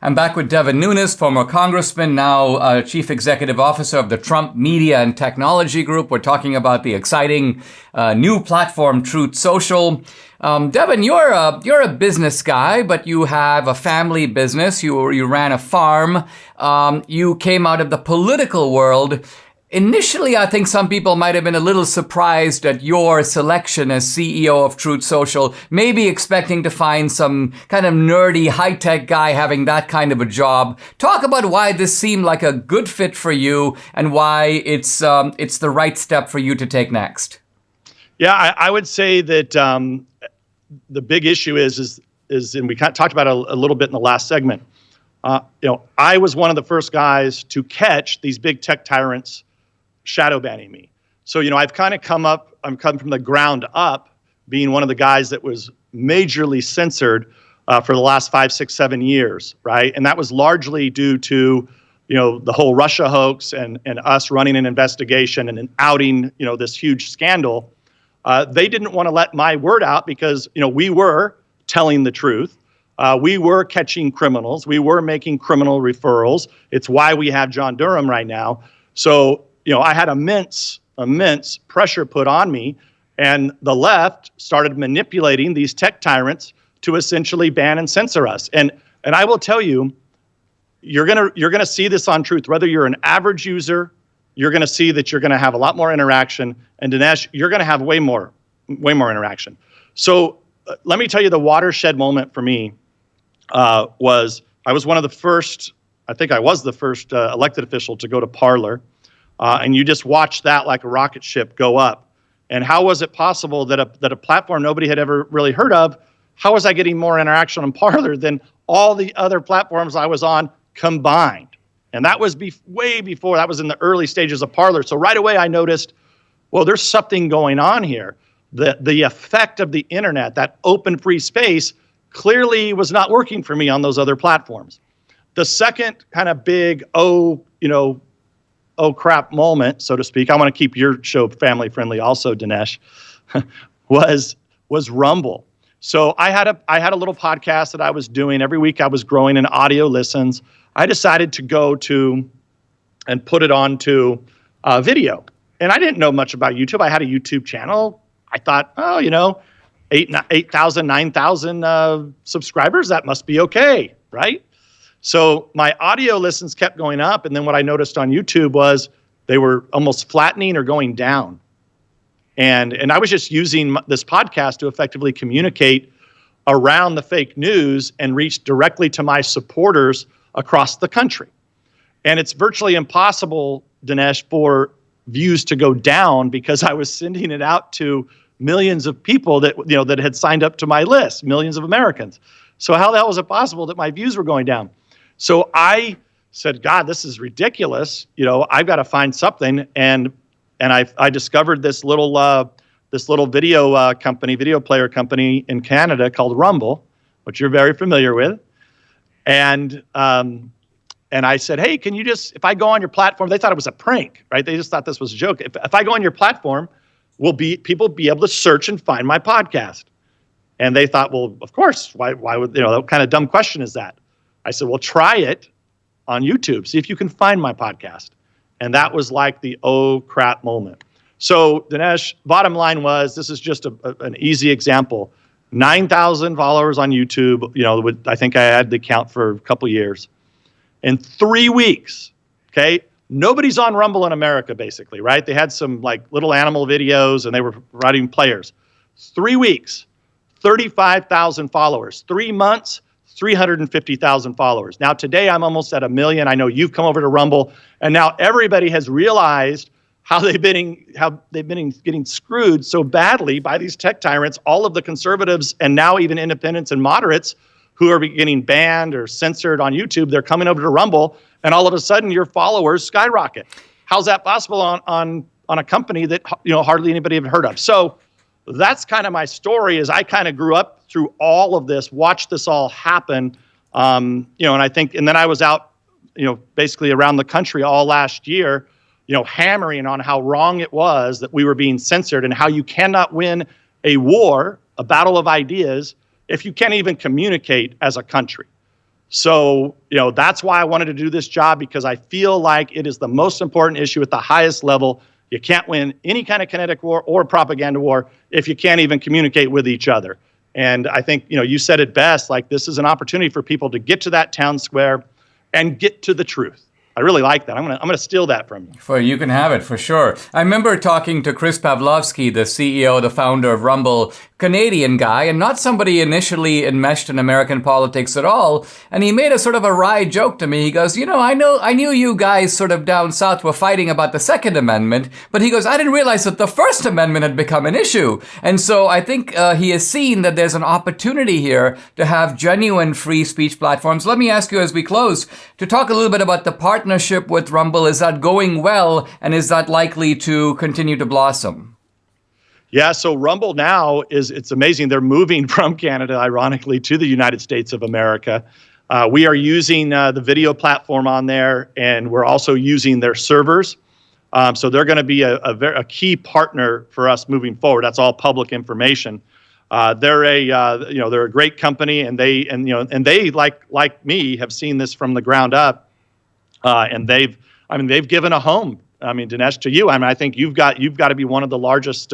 I'm back with Devin Nunes, former congressman, now chief executive officer of the Trump Media and Technology Group. We're talking about the exciting new platform, Truth Social. Devin, you're a business guy, but you have a family business. You ran a farm. You came out of the political world. Initially, I think some people might have been a little surprised at your selection as CEO of Truth Social, maybe expecting to find some kind of nerdy, high-tech guy having that kind of a job. Talk about why this seemed like a good fit for you and why it's the right step for you to take next. Yeah, I would say that the big issue is, and we kind of talked about it a little bit in the last segment. I was one of the first guys to catch these big tech tyrants shadow banning me. So, I've kind of I'm come from the ground up, being one of the guys that was majorly censored for the last 5, 6, 7 years, right? And that was largely due to, the whole Russia hoax and us running an investigation and outing, this huge scandal. They didn't want to let my word out because, we were telling the truth. We were catching criminals. We were making criminal referrals. It's why we have John Durham right now. So, I had immense pressure put on me, and the left started manipulating these tech tyrants to essentially ban and censor us. And I will tell you, you're gonna see this on Truth. Whether you're an average user, you're gonna see that you're gonna have a lot more interaction. And Dinesh, you're gonna have way more interaction. So let me tell you, the watershed moment for me was I was one of the first. I think I was the first elected official to go to Parler. And you just watch that like a rocket ship go up. And how was it possible that a platform nobody had ever really heard of, how was I getting more interaction on Parler than all the other platforms I was on combined? And that was way before, that was in the early stages of Parler. So right away I noticed, well, there's something going on here. The effect of the internet, that open free space, clearly was not working for me on those other platforms. The second kind of big, oh crap moment, so to speak, I want to keep your show family friendly also, Dinesh, was Rumble. So I had a little podcast that I was doing every week. I was growing in audio listens. I decided to go to and put it onto video. And I didn't know much about YouTube. I had a YouTube channel. I thought, 8,000, 9,000 subscribers, that must be okay, right? So my audio listens kept going up, and then what I noticed on YouTube was they were almost flattening or going down. And I was just using this podcast to effectively communicate around the fake news and reach directly to my supporters across the country. And it's virtually impossible, Dinesh, for views to go down because I was sending it out to millions of people that had signed up to my list, millions of Americans. So how the hell was it possible that my views were going down? So I said, God, this is ridiculous. I've got to find something. And I discovered this little video player company in Canada called Rumble, which you're very familiar with. And I said, hey, can you if I go on your platform, they thought it was a prank, right? They just thought this was a joke. If I go on your platform, people be able to search and find my podcast? And they thought, well, of course, why would, what kind of dumb question is that? I said, well, try it on YouTube. See if you can find my podcast. And that was like the oh crap moment. So Dinesh, bottom line was, this is just an easy example. 9,000 followers on YouTube. I think I had the count for a couple years. In 3 weeks, okay? Nobody's on Rumble in America, basically, right? They had some like little animal videos and they were providing players. 3 weeks, 35,000 followers. 3 months, 350,000 followers. Now today I'm almost at 1 million. I know you've come over to Rumble, and now everybody has realized how they've been getting screwed so badly by these tech tyrants. All of the conservatives and now even independents and moderates who are getting banned or censored on YouTube, they're coming over to Rumble, and all of a sudden your followers skyrocket. How's that possible on a company that hardly anybody have heard of? So that's kind of my story. Is I kind of grew up through all of this, watched this all happen, and I think, and then I was out, basically around the country all last year, hammering on how wrong it was that we were being censored and how you cannot win a war, a battle of ideas, if you can't even communicate as a country. So, that's why I wanted to do this job, because I feel like it is the most important issue at the highest level. You can't win any kind of kinetic war or propaganda war if you can't even communicate with each other. And I think, you said it best, like this is an opportunity for people to get to that town square and get to the truth. I really like that. I'm gonna steal that from you. You can have it for sure. I remember talking to Chris Pavlovsky, the CEO, the founder of Rumble, Canadian guy, and not somebody initially enmeshed in American politics at all. And he made a sort of a wry joke to me. He goes, I knew you guys sort of down south were fighting about the Second Amendment, but he goes, I didn't realize that the First Amendment had become an issue. And so I think he has seen that there's an opportunity here to have genuine free speech platforms. Let me ask you as we close to talk a little bit about the partnership with Rumble. Is that going well, and is that likely to continue to blossom? Yeah, so Rumble now it's amazing. They're moving from Canada, ironically, to the United States of America. We are using the video platform on there, and we're also using their servers. So they're going to be a key partner for us moving forward. That's all public information. They're a great company, and they like me have seen this from the ground up, and they've given a home. Dinesh, to you. I think you've got to be one of the largest.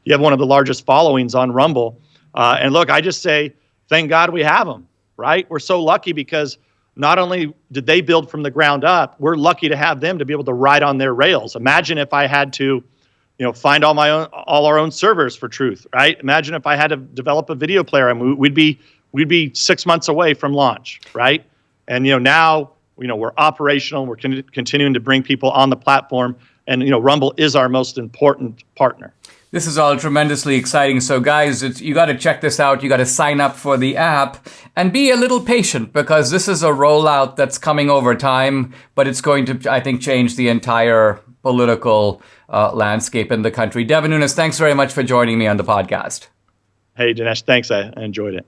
You have one of the largest followings on Rumble. And look, I just say, thank God we have them, right? We're so lucky because not only did they build from the ground up, we're lucky to have them to be able to ride on their rails. Imagine if I had to, find all our own servers for truth, right? Imagine if I had to develop a video player. We'd be 6 months away from launch, right? And now we're operational. We're continuing to bring people on the platform, and Rumble is our most important partner. This is all tremendously exciting. So guys, you got to check this out. You got to sign up for the app and be a little patient, because this is a rollout that's coming over time, but it's going to, I think, change the entire political landscape in the country. Devin Nunes, thanks very much for joining me on the podcast. Hey, Dinesh, thanks. I enjoyed it.